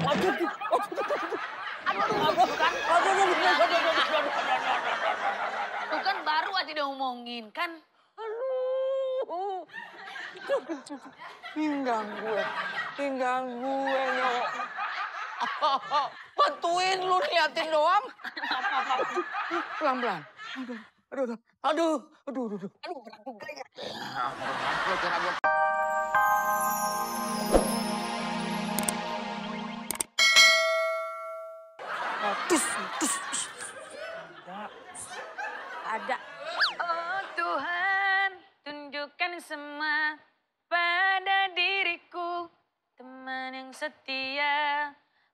Aduh, Tuh kan baru aja diomongin kan. aduh. Pinggang gue nyok. Bantuin lu liatin doang. Pelan-pelan. Aduh, berat juga ya. Tus. Ada. Oh Tuhan, tunjukkan semua pada diriku. Teman yang setia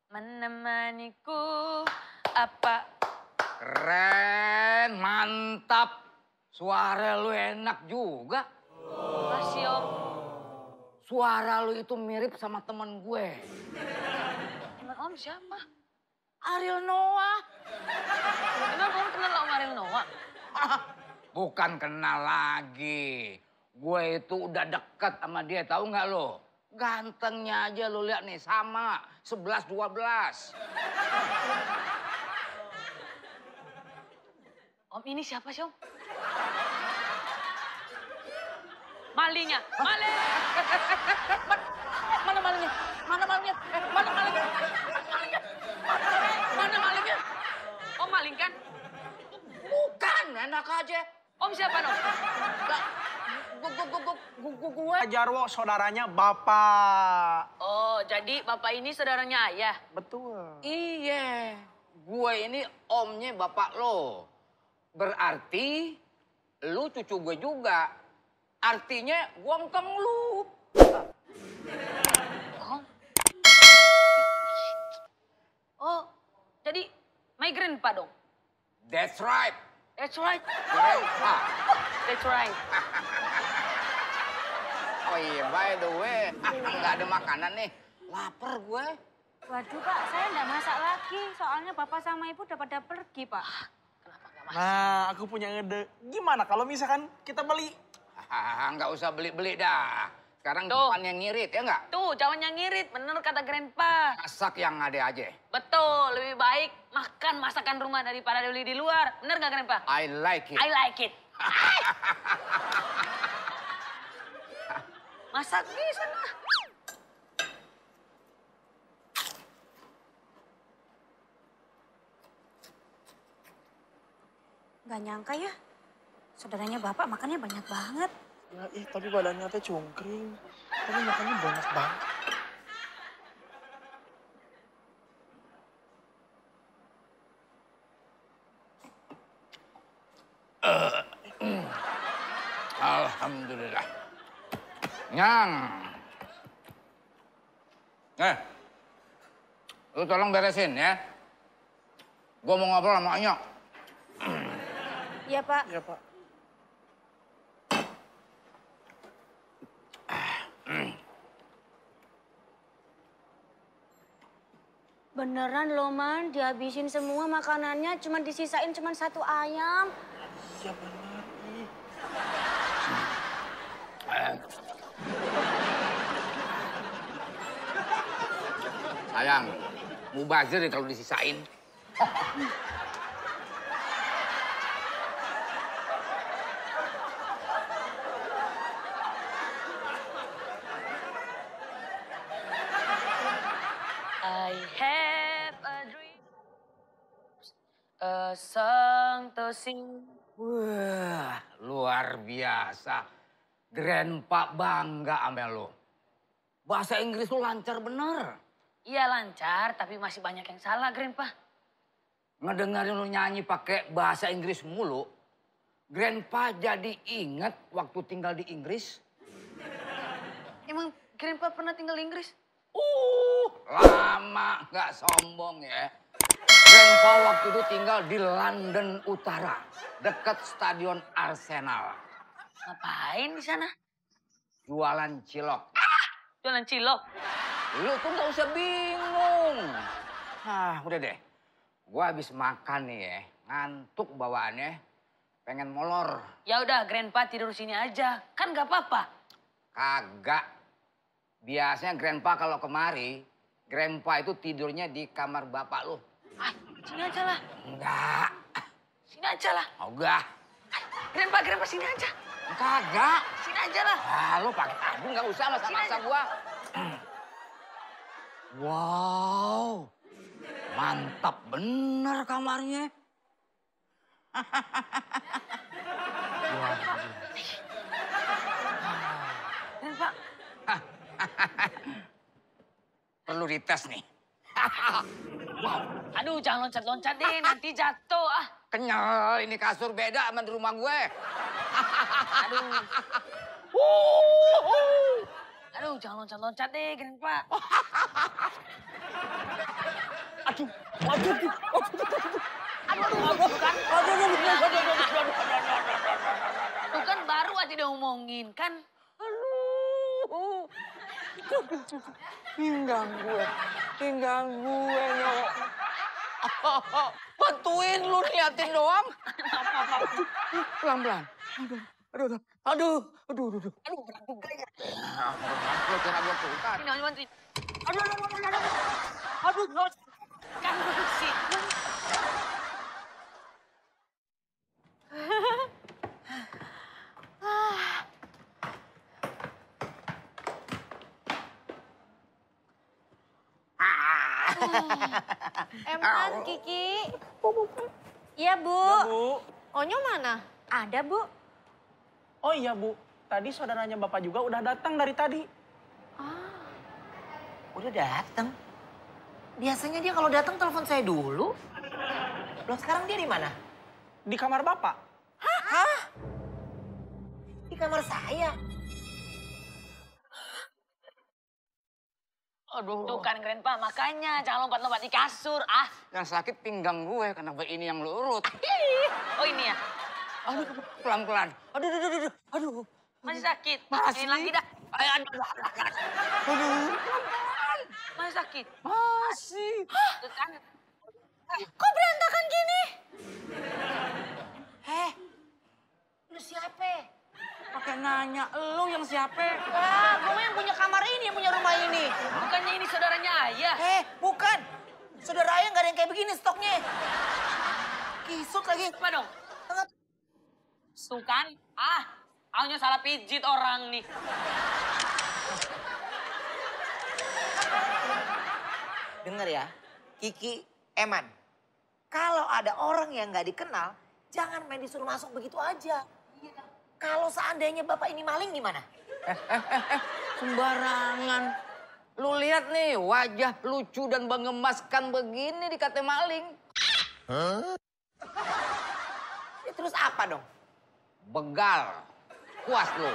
menemaniku. Apa? Keren, mantap. Suara lu enak juga. Makasih Om. Suara lu itu mirip sama temen gue. Emang Om siapa? Ariel Noah. Emang Om kenal Om Ariel Noah? Bukan kenal lagi. Gue itu udah deket sama dia, tahu nggak lo? Gantengnya aja lo lihat nih, sama 11-12. Om ini siapa sih Om? Malingnya, maling! Mana malingnya? Mana malingnya? Om maling kan? Bukan, enak aja. Om siapa dong? Gue Jarwo, saudaranya Bapak. Oh, jadi Bapak ini saudaranya Ayah? Betul. Iya, gue ini omnya bapak lo. Berarti lu cucu gue juga. Artinya gue engkong lu. Oh. Oh, jadi my grandpa dong? That's right. That's right. Grandpa. That's right. Oh iya, by the way, nggak ada makanan nih. Lapar gue. Waduh Pak, saya nggak masak lagi. Soalnya Bapak sama Ibu udah pada pergi Pak. Kenapa nggak masak? Nah, aku punya ide. Gimana kalau misalkan kita beli? Nggak usah beli-beli dah. Sekarang Tuh. depan yang ngirit, ya nggak? Tuh, jangan yang ngirit. Bener kata grandpa. Masak yang ada aja. Betul, lebih baik makan masakan rumah daripada beli di luar. Bener nggak grandpa? I like it. I like it. Masak di sana. Nggak nyangka ya, saudaranya Bapak makannya banyak banget. Ya, tapi badannya teh cungkring. Tapi makannya banyak banget. Alhamdulillah. Nyang. Lu tolong beresin ya. Gua mau ngobrol sama Anyok. Iya Pak. Iya, Pak. Beneran loh Man, dihabisin semua makanannya, cuman disisain cuman 1 ayam. Iya benar. Ih. Sayang, mubazir ya kalau disisain. I have a dream. A song to sing. Wah, luar biasa. Grandpa bangga sama lo. Bahasa Inggris lu lancar bener. Iya lancar, tapi masih banyak yang salah, grandpa. Ngedengerin lu nyanyi pakai bahasa Inggris mulu. Grandpa jadi inget waktu tinggal di Inggris. Emang grandpa pernah tinggal di Inggris? Lama nggak sombong ya. Grandpa waktu itu tinggal di London Utara, dekat stadion Arsenal. Ngapain di sana? Jualan cilok. Jualan cilok. Lu tuh nggak usah bingung. Udah deh. Gua habis makan nih ya, ngantuk bawaannya, pengen molor. Ya udah, grandpa tidur sini aja. Kan nggak apa-apa. Kagak. Biasanya grandpa kalau kemari, Grandpa itu tidurnya di kamar bapak lu. Ah, sini aja lah. Enggak. Sini aja lah. Oh, enggak. Grandpa sini aja. Kagak. Sini aja lah. Ah, lu pakai aduh nggak usah maksa-maksa gua. Wow. Mantap bener kamarnya. Grandpa. Perlu dites nih. Aduh, jangan loncat-loncat deh, nanti jatuh. Ah, Kenyal, ini kasur beda sama di rumah gue. aduh. Aduh, jangan loncat-loncat deh, Grandpa. Aduh, Tuh kan baru aja diomongin, kan? Pinggang gue nyok. bantuin lu liatin doang. Pelan-pelan. Aduh. Aduh, berat juga ya. Lu kira gua tukar. Ini bantuin. Aduh. Kan sih. Eman, Kiki. Iya, Bu. Ya, Bu. Onyo mana? Ada, Bu. Oh iya, Bu. Tadi saudaranya Bapak juga udah datang dari tadi. Udah datang. Biasanya dia kalau datang telepon saya dulu. Loh, sekarang dia di mana? Di kamar Bapak. Di kamar saya. Aduh. Tuh kan, Grandpa, makanya jangan lompat-lompat di kasur. Ah, Yang sakit pinggang gue, kenapa ini yang lurut? oh ini ya. Aduh, pelan-pelan. Aduh. Masih sakit? Masih. Ini lagi dah. Aduh. Masih sakit? Masih. Tuh kan. Kok berantakan gini? Lu siapa? Pakai nanya, lu yang siapa? Wah, gue yang punya kamar ini, yang punya rumah ini. Bukannya ini saudaranya ayah? Bukan. Saudara ayah nggak ada yang kayak begini stoknya. Kisut lagi. Apa dong? Tuh kan. Aunya salah pijit orang nih. Dengar ya, Kiki, Eman. Kalau ada orang yang nggak dikenal, jangan main disuruh masuk begitu aja. Kalau seandainya bapak ini maling gimana? Sembarangan. Lu lihat nih, wajah lucu dan mengemaskan begini dikata maling. Terus apa dong? Begal. Puas lu.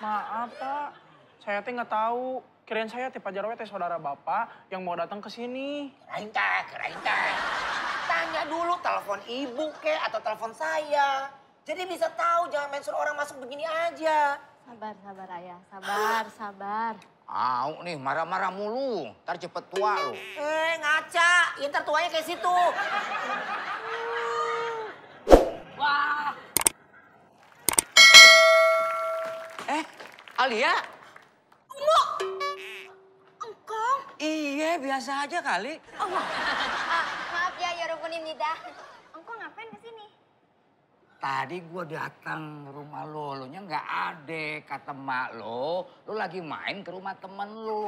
Maaf, Pak. Saya teh nggak tahu. Kirain saya teh Pak Jarwo teh saudara Bapak yang mau datang ke sini. Kirain teh. Tanya dulu telepon ibu kek atau telepon saya. Jadi bisa tahu, jangan main suruh orang masuk begini aja. Sabar, Ayah. Sabar. Au nih, marah-marah mulu. Ntar cepet tua lu. Ngaca. Ya, ntar tuanya kayak situ. Wah. Alia? Engkong. Iya, biasa aja kali. Maaf ya, yorobunimnida. Engkong ngapain ke sini? Tadi gua datang ke rumah lo nya nggak ada. Kata mak lo lagi main ke rumah temen lu.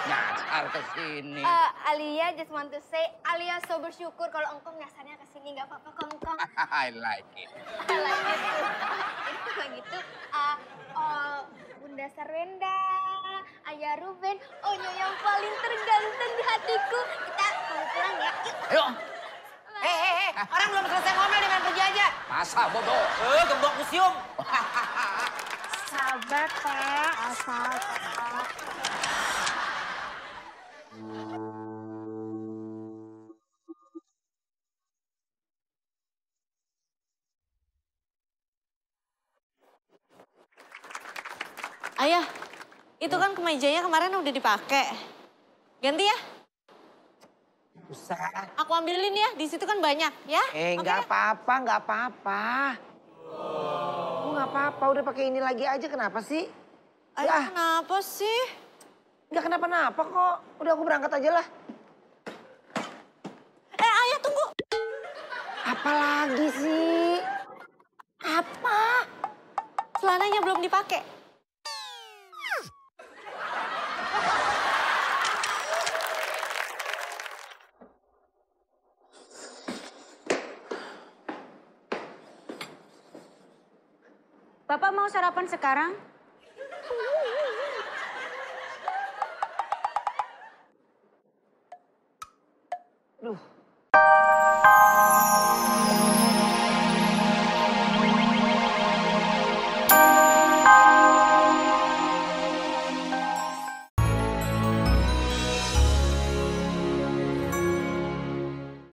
Nyasar ke sini. Alia just want to say, Alia so bersyukur kalau engkong nyasarnya ke sini. Nggak apa-apa kok, engkong. I like it. Lanjut. Jadi kalau gitu, Bunda Sarwenda, Ayah Ruben, Onyo yang paling terganteng di hatiku. Kita mau pulang ya, yuk. Ayo. Orang belum selesai ngomel dengan pergi aja. Masa bodoh. Gembok museum. Sabar, Pak. Sabar. Ayah, itu kan kemejanya kemarin udah dipakai. Ganti ya. Usah. Aku ambilin ya, di situ kan banyak ya. Nggak apa-apa. Nggak apa-apa, udah pakai ini lagi aja, kenapa sih? Ayah, kenapa sih? Nggak kenapa-napa kok. Udah aku berangkat aja lah. Ayah tunggu. Apa lagi sih? Apa? Celananya belum dipakai. Bapak mau sarapan sekarang?